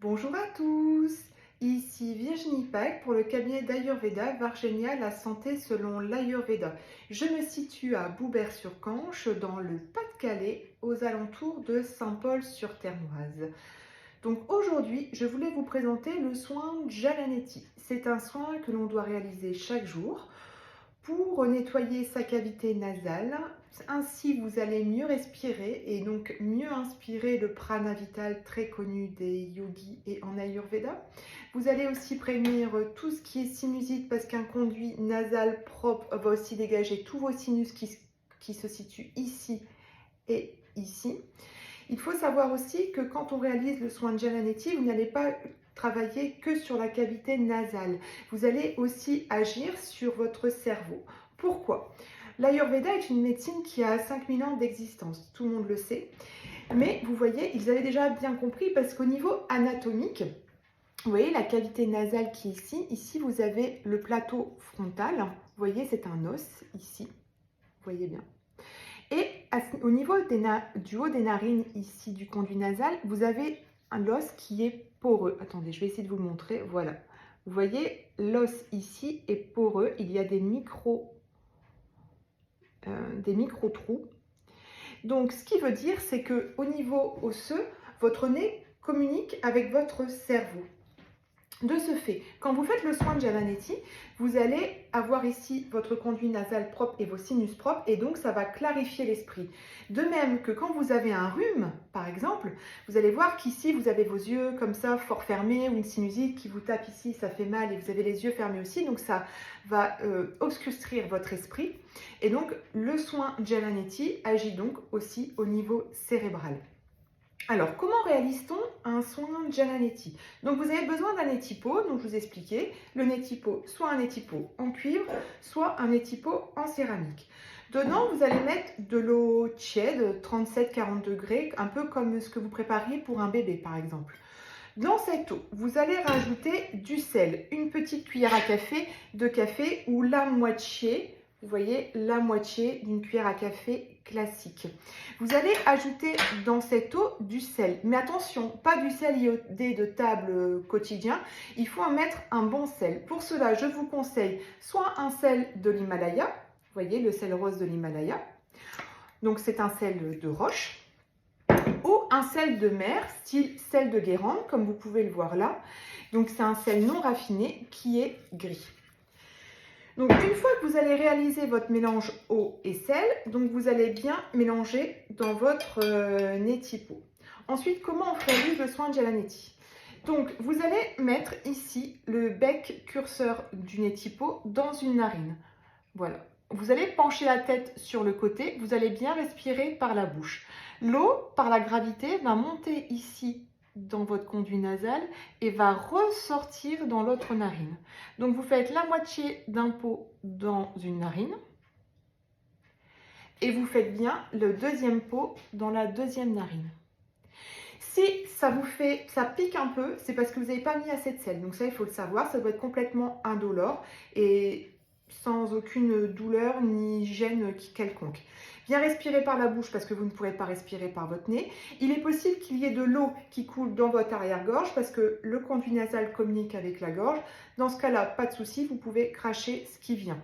Bonjour à tous, ici Virginie Pack pour le cabinet d'Ayurveda Vargenia, la santé selon l'Ayurveda. Je me situe à Boubert-sur-Canche dans le Pas-de-Calais aux alentours de Saint-Paul-sur-Termoise. Donc aujourd'hui, je voulais vous présenter le soin Jalaneti. C'est un soin que l'on doit réaliser chaque jour pour nettoyer sa cavité nasale. Ainsi, vous allez mieux respirer et donc mieux inspirer le prana vital très connu des yogis et en Ayurveda. Vous allez aussi prévenir tout ce qui est sinusite parce qu'un conduit nasal propre va aussi dégager tous vos sinus qui se situent ici et ici. Il faut savoir aussi que quand on réalise le soin de Jalaneti, vous n'allez pas travailler que sur la cavité nasale. Vous allez aussi agir sur votre cerveau. Pourquoi? L'Ayurveda est une médecine qui a 5000 ans d'existence, tout le monde le sait. Mais vous voyez, ils avaient déjà bien compris parce qu'au niveau anatomique, vous voyez la cavité nasale qui est ici. Ici, vous avez le plateau frontal. Vous voyez, c'est un os ici. Vous voyez bien. Et au niveau du haut des narines, ici, du conduit nasal, vous avez l'os qui est poreux. Attendez, je vais essayer de vous le montrer. Voilà. Vous voyez, l'os ici est poreux. Il y a des micro-trous. Donc, ce qui veut dire, c'est qu'au niveau osseux, votre nez communique avec votre cerveau. De ce fait, quand vous faites le soin de Jalaneti, vous allez avoir ici votre conduit nasal propre et vos sinus propres et donc ça va clarifier l'esprit. De même que quand vous avez un rhume, par exemple, vous allez voir qu'ici vous avez vos yeux comme ça fort fermés ou une sinusite qui vous tape ici, ça fait mal et vous avez les yeux fermés aussi, donc ça va obscurcir votre esprit. Et donc le soin Jalaneti agit donc aussi au niveau cérébral. Alors, comment réalise-t-on un soin Jalaneti? Donc, vous avez besoin d'un étipeau, donc je vous expliquais, le étipeau, soit un étipeau en cuivre, soit un étipeau en céramique. Dedans, vous allez mettre de l'eau tiède, 37-40 degrés, un peu comme ce que vous prépariez pour un bébé, par exemple. Dans cette eau, vous allez rajouter du sel, une petite cuillère à café de café ou la moitié. Vous voyez, la moitié d'une cuillère à café classique. Vous allez ajouter dans cette eau du sel. Mais attention, pas du sel iodé de table quotidien. Il faut en mettre un bon sel. Pour cela, je vous conseille soit un sel de l'Himalaya. Vous voyez, le sel rose de l'Himalaya. Donc, c'est un sel de roche. Ou un sel de mer, style sel de Guérande, comme vous pouvez le voir là. Donc, c'est un sel non raffiné qui est gris. Donc, une fois que vous allez réaliser votre mélange eau et sel, donc vous allez bien mélanger dans votre étipeau. Ensuite, comment on réalise le soin de Jalaneti? Donc, vous allez mettre ici le bec curseur du étipeau dans une narine. Voilà. Vous allez pencher la tête sur le côté, vous allez bien respirer par la bouche. L'eau, par la gravité, va monter ici dans votre conduit nasal et va ressortir dans l'autre narine. Donc, vous faites la moitié d'un pot dans une narine et vous faites bien le deuxième pot dans la deuxième narine. Si ça pique un peu, c'est parce que vous n'avez pas mis assez de sel. Donc ça, il faut le savoir, ça doit être complètement indolore et sans aucune douleur ni gêne quelconque. Bien respirer par la bouche parce que vous ne pourrez pas respirer par votre nez. Il est possible qu'il y ait de l'eau qui coule dans votre arrière-gorge parce que le conduit nasal communique avec la gorge. Dans ce cas-là, pas de souci, vous pouvez cracher ce qui vient.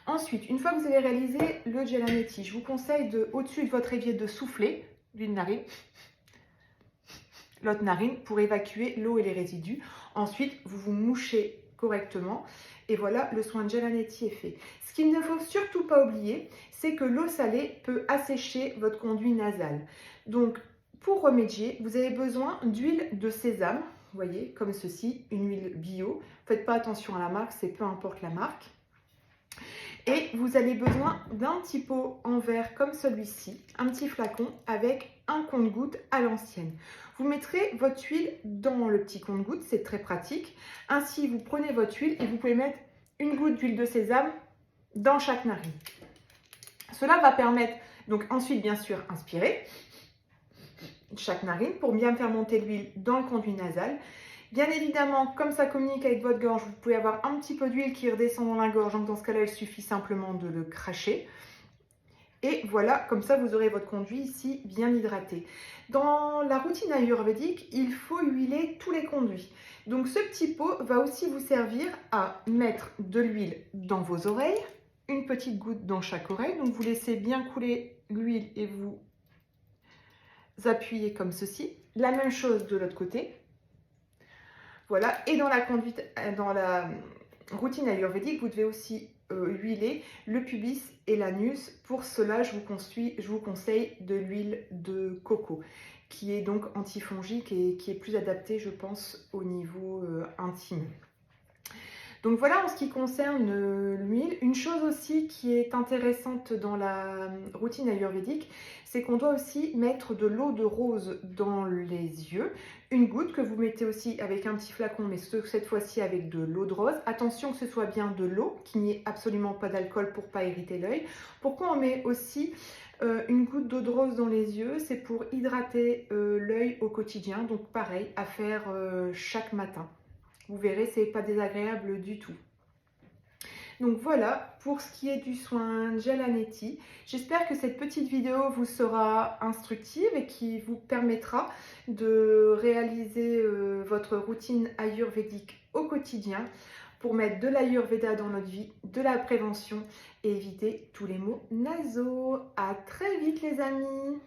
Ensuite, une fois que vous avez réalisé le Jalaneti, je vous conseille au-dessus de votre évier de souffler d'une narine, l'autre narine pour évacuer l'eau et les résidus. Ensuite, vous vous mouchez correctement et voilà, le soin de Jalaneti est fait. Ce qu'il ne faut surtout pas oublier, c'est que l'eau salée peut assécher votre conduit nasal. Donc, pour remédier, vous avez besoin d'huile de sésame, vous voyez, comme ceci, une huile bio. Faites pas attention à la marque, c'est peu importe la marque. Et vous avez besoin d'un petit pot en verre comme celui-ci, un petit flacon avec un compte-gouttes à l'ancienne. Vous mettrez votre huile dans le petit compte-gouttes, c'est très pratique. Ainsi, vous prenez votre huile et vous pouvez mettre une goutte d'huile de sésame dans chaque narine. Cela va permettre, donc ensuite bien sûr, inspirer chaque narine pour bien faire monter l'huile dans le conduit nasal. Bien évidemment, comme ça communique avec votre gorge, vous pouvez avoir un petit peu d'huile qui redescend dans la gorge. Donc dans ce cas-là, il suffit simplement de le cracher. Et voilà, comme ça, vous aurez votre conduit ici bien hydraté. Dans la routine ayurvédique, il faut huiler tous les conduits. Donc ce petit pot va aussi vous servir à mettre de l'huile dans vos oreilles, une petite goutte dans chaque oreille. Donc vous laissez bien couler l'huile et vous appuyez comme ceci. La même chose de l'autre côté. Voilà, et dans la conduite, dans la routine ayurvédique, vous devez aussi huiler le pubis et l'anus. Pour cela, je vous conseille de l'huile de coco, qui est donc antifongique et qui est plus adaptée, je pense, au niveau intime. Donc voilà en ce qui concerne l'huile. Une chose aussi qui est intéressante dans la routine ayurvédique, c'est qu'on doit aussi mettre de l'eau de rose dans les yeux. Une goutte que vous mettez aussi avec un petit flacon, mais cette fois-ci avec de l'eau de rose. Attention que ce soit bien de l'eau, qu'il n'y ait absolument pas d'alcool pour ne pas irriter l'œil. Pourquoi on met aussi une goutte d'eau de rose dans les yeux? C'est pour hydrater l'œil au quotidien. Donc pareil, à faire chaque matin. Vous verrez, c'est pas désagréable du tout. Donc voilà pour ce qui est du soin Jalaneti. J'espère que cette petite vidéo vous sera instructive et qui vous permettra de réaliser votre routine ayurvédique au quotidien pour mettre de l'ayurveda dans notre vie, de la prévention et éviter tous les maux nasaux. À très vite les amis!